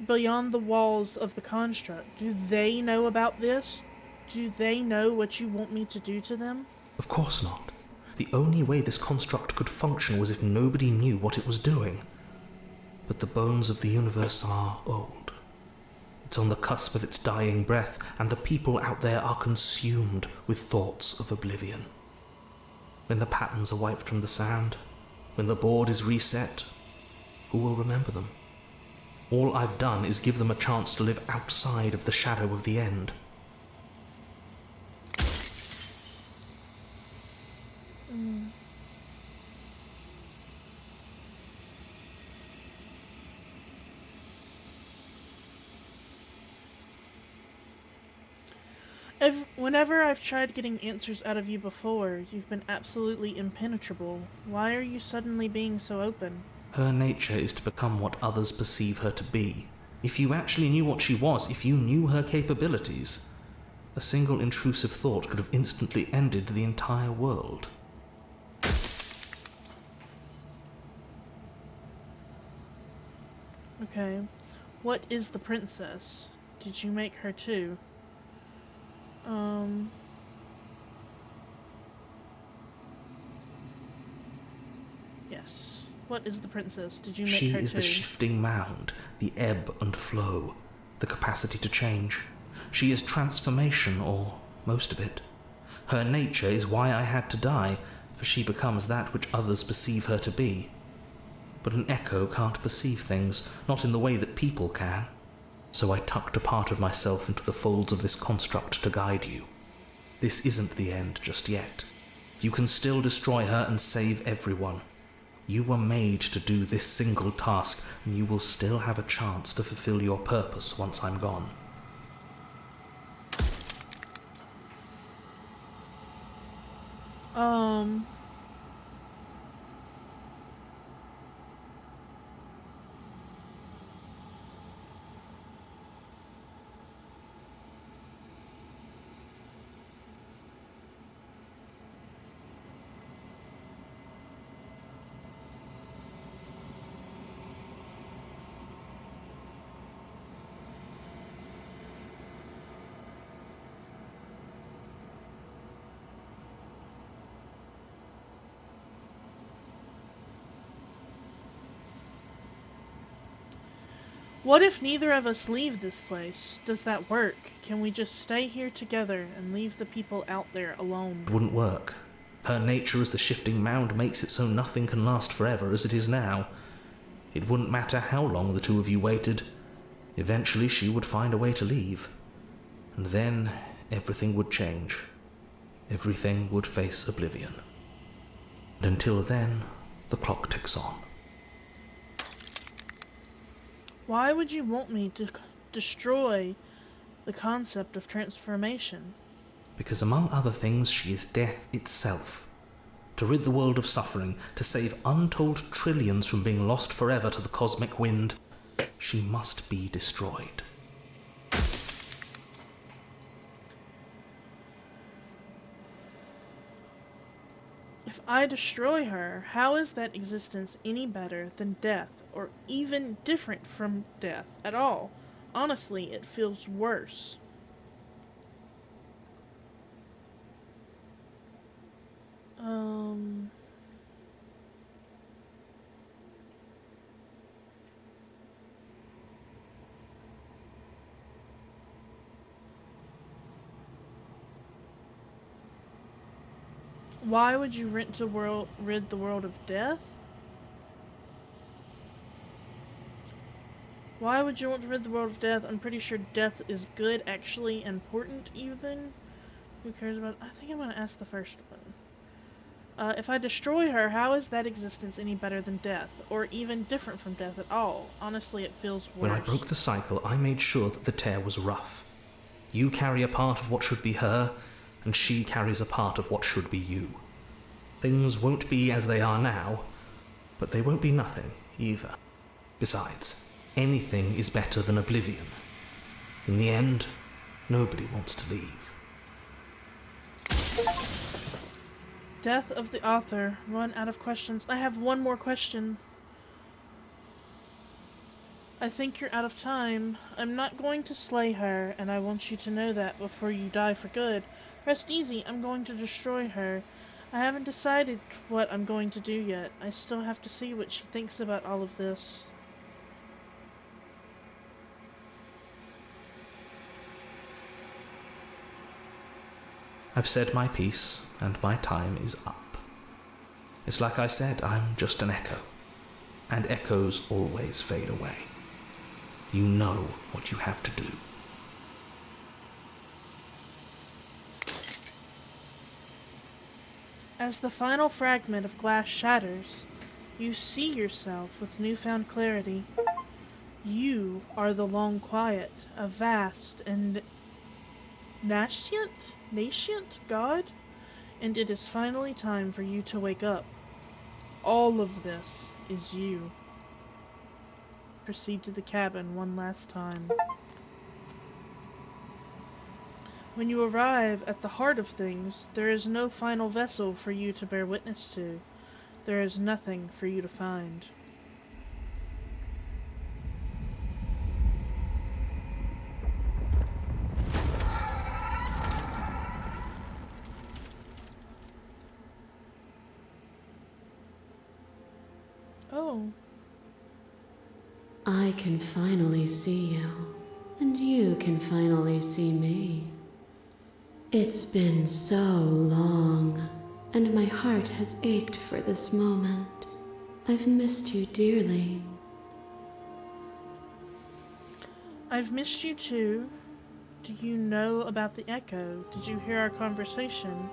beyond the walls of the construct? Do they know about this? Do they know what you want me to do to them? Of course not. The only way this construct could function was if nobody knew what it was doing. But the bones of the universe are old. It's on the cusp of its dying breath, and the people out there are consumed with thoughts of oblivion. When the patterns are wiped from the sand, when the board is reset, who will remember them? All I've done is give them a chance to live outside of the shadow of the end. Whenever I've tried getting answers out of you before, you've been absolutely impenetrable. Why are you suddenly being so open? Her nature is to become what others perceive her to be. If you actually knew what she was, if you knew her capabilities, a single intrusive thought could have instantly ended the entire world. Okay. What is the princess? Did you make her too? Yes. What is the princess? Did you make She her is too? the shifting mound, the ebb and flow, the capacity to change. She is transformation, or most of it. Her nature is why I had to die, for she becomes that which others perceive her to be. But an echo can't perceive things, not in the way that people can. So I tucked a part of myself into the folds of this construct to guide you. This isn't the end just yet. You can still destroy her and save everyone. You were made to do this single task, and you will still have a chance to fulfill your purpose once I'm gone. What if neither of us leave this place? Does that work? Can we just stay here together and leave the people out there alone? It wouldn't work. Her nature as the shifting mound makes it so nothing can last forever as it is now. It wouldn't matter how long the two of you waited. Eventually she would find a way to leave. And then everything would change. Everything would face oblivion. And until then, the clock ticks on. Why would you want me to destroy the concept of transformation? Because among other things, she is death itself. To rid the world of suffering, to save untold trillions from being lost forever to the cosmic wind, she must be destroyed. If I destroy her, how is that existence any better than death, or even different from death at all? Honestly, it feels worse. Um... Why would you rid the world of death? Why would you want to rid the world of death? I'm pretty sure death is good, actually, important even. Who cares about... I think I'm going to ask the first one. If I destroy her, how is that existence any better than death? Or even different from death at all? Honestly, it feels worse. When I broke the cycle, I made sure that the tear was rough. You carry a part of what should be her, and she carries a part of what should be you. Things won't be as they are now, but they won't be nothing either. Besides, anything is better than oblivion. In the end, nobody wants to leave. Death of the author. Run out of questions. I have one more question. I think you're out of time. I'm not going to slay her, and I want you to know that before you die for good. Rest easy, I'm going to destroy her. I haven't decided what I'm going to do yet. I still have to see what she thinks about all of this. I've said my piece, and my time is up. It's like I said, I'm just an echo, and echoes always fade away. You know what you have to do. As the final fragment of glass shatters, you see yourself with newfound clarity. You are the Long Quiet, a vast and nascent god, and it is finally time for you to wake up. All of this is you. Proceed to the cabin one last time. When you arrive at the heart of things, there is no final vessel for you to bear witness to. There is nothing for you to find. Oh. I can finally see you, and you can finally see me. It's been so long, and my heart has ached for this moment. I've missed you dearly. I've missed you too. Do you know about the echo? Did you hear our conversation?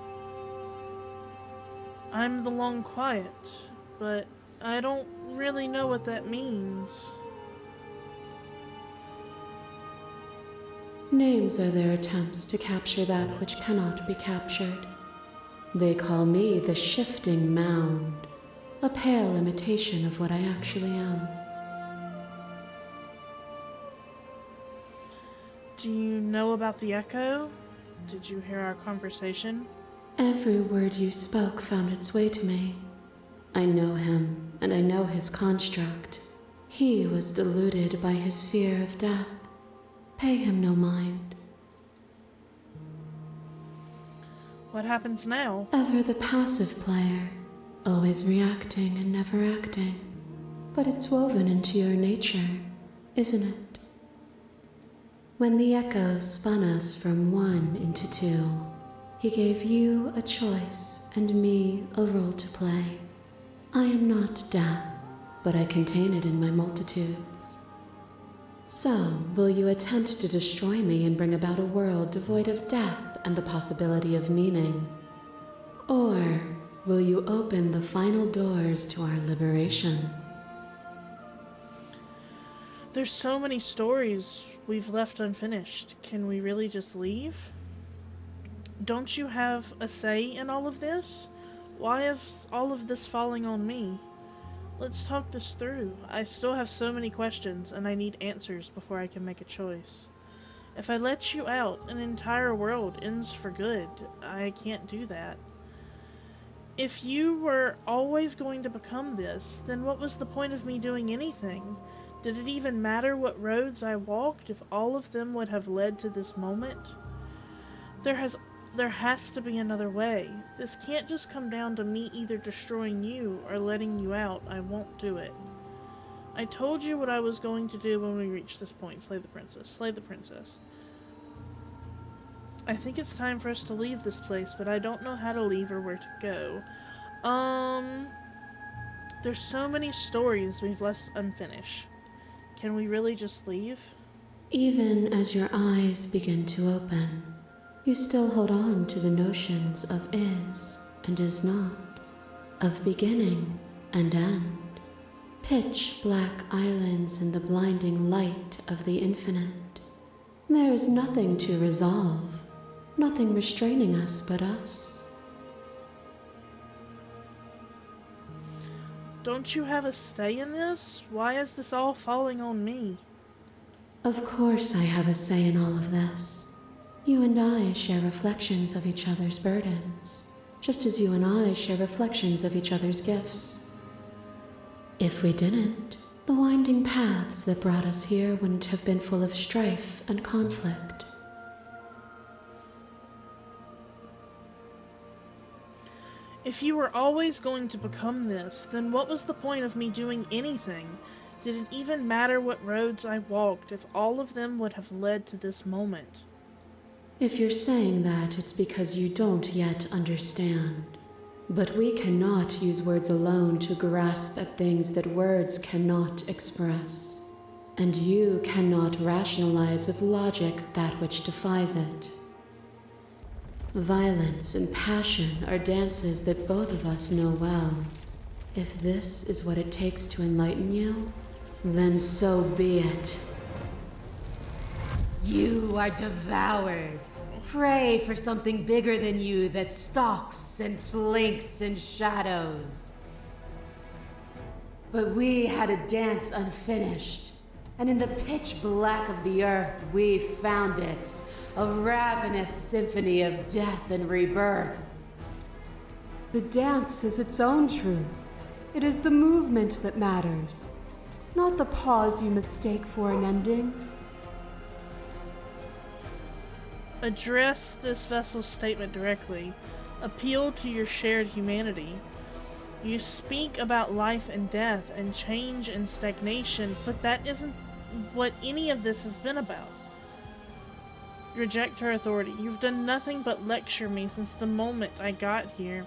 I'm the Long Quiet, but I don't really know what that means. Names are their attempts to capture that which cannot be captured. They call me the Shifting Mound, a pale imitation of what I actually am. Do you know about the echo? Did you hear our conversation? Every word you spoke found its way to me. I know him, and I know his construct. He was deluded by his fear of death. Pay him no mind. What happens now? Ever the passive player, always reacting and never acting. But it's woven into your nature, isn't it? When the echo spun us from one into two, he gave you a choice and me a role to play. I am not death, but I contain it in my multitudes. So, will you attempt to destroy me and bring about a world devoid of death and the possibility of meaning? Or will you open the final doors to our liberation? There's so many stories we've left unfinished. Can we really just leave? Don't you have a say in all of this? Why is all of this falling on me? Let's talk this through. I still have so many questions, and I need answers before I can make a choice. If I let you out, an entire world ends for good. I can't do that. If you were always going to become this, then what was the point of me doing anything? Did it even matter what roads I walked if all of them would have led to this moment? There has to be another way. This can't just come down to me either destroying you or letting you out. I won't do it. I told you what I was going to do when we reached this point. Slay the princess. Slay the princess. I think it's time for us to leave this place, but I don't know how to leave or where to go. There's so many stories we've left unfinished. Can we really just leave? Even as your eyes begin to open, you still hold on to the notions of is and is not, of beginning and end, pitch black islands in the blinding light of the infinite. There is nothing to resolve, nothing restraining us but us. Don't you have a say in this? Why is this all falling on me? Of course I have a say in all of this. You and I share reflections of each other's burdens, just as you and I share reflections of each other's gifts. If we didn't, The winding paths that brought us here wouldn't have been full of strife and conflict. If you were always going to become this, then what was the point of me doing anything? Did it even matter what roads I walked if all of them would have led to this moment? If you're saying that, it's because you don't yet understand. But we cannot use words alone to grasp at things that words cannot express. And you cannot rationalize with logic that which defies it. Violence and passion are dances that both of us know well. If this is what it takes to enlighten you, then so be it. You are devoured. Pray for something bigger than you that stalks and slinks in shadows. But we had a dance unfinished, and in the pitch black of the earth we found it, a ravenous symphony of death and rebirth. The dance is its own truth. It is the movement that matters, not the pause you mistake for an ending. Address this vessel's statement directly. Appeal to your shared humanity. You speak about life and death and change and stagnation, but that isn't what any of this has been about. Reject her authority. You've done nothing but lecture me since the moment I got here.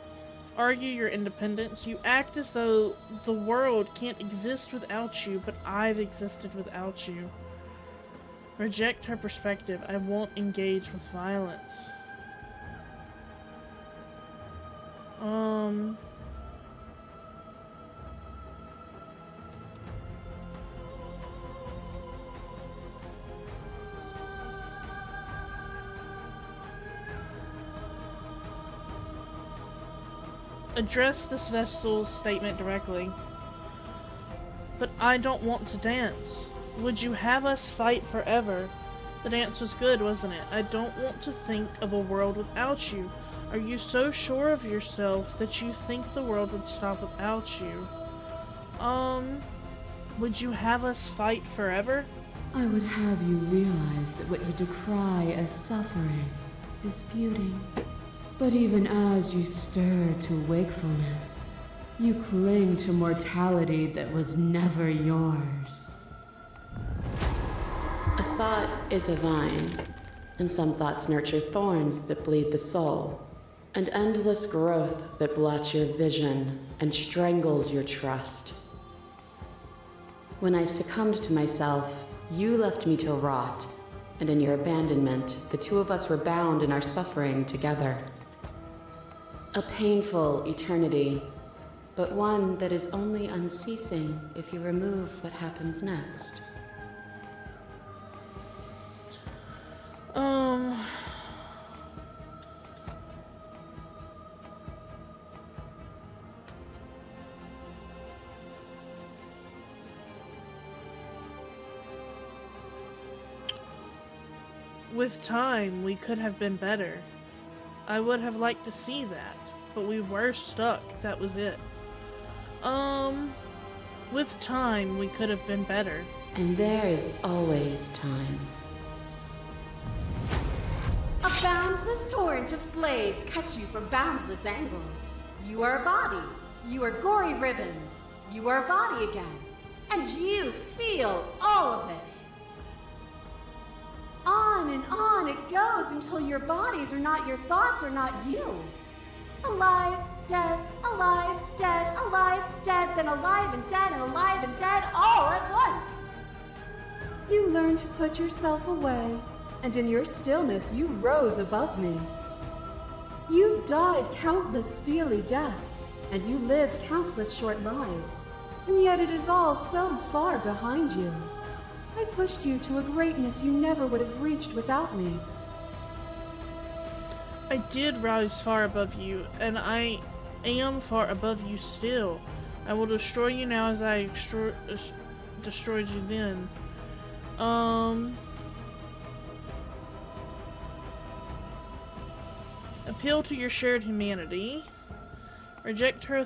Argue your independence. You act as though the world can't exist without you, but I've existed without you. Reject her perspective. I won't engage with violence. Address this vessel's statement directly. But I don't want to dance. Would you have us fight forever? The dance was good, wasn't it? I don't want to think of a world without you. Are you so sure of yourself that you think the world would stop without you? Would you have us fight forever? I would have you realize that what you decry as suffering is beauty. But even as you stir to wakefulness, you cling to mortality that was never yours. A thought is a vine, and some thoughts nurture thorns that bleed the soul, and endless growth that blots your vision and strangles your trust. When I succumbed to myself, you left me to rot, and in your abandonment, the two of us were bound in our suffering together. A painful eternity, but one that is only unceasing if you remove what happens next. With time, we could have been better. I would have liked to see that, but we were stuck, that was it. With time, we could have been better. And there is always time. A boundless torrent of blades cut you from boundless angles. You are a body. You are gory ribbons. You are a body again. And you feel all of it. On and on it goes until your bodies are not your thoughts or not you. Alive, dead, alive, dead, then alive and dead all at once. You learned to put yourself away, and in your stillness you rose above me. You died countless steely deaths, and you lived countless short lives, and yet it is all so far behind you. I pushed you to a greatness you never would have reached without me. I did rise far above you, and I am far above you still. I will destroy you now as I destroyed you then. Appeal to your shared humanity. Reject her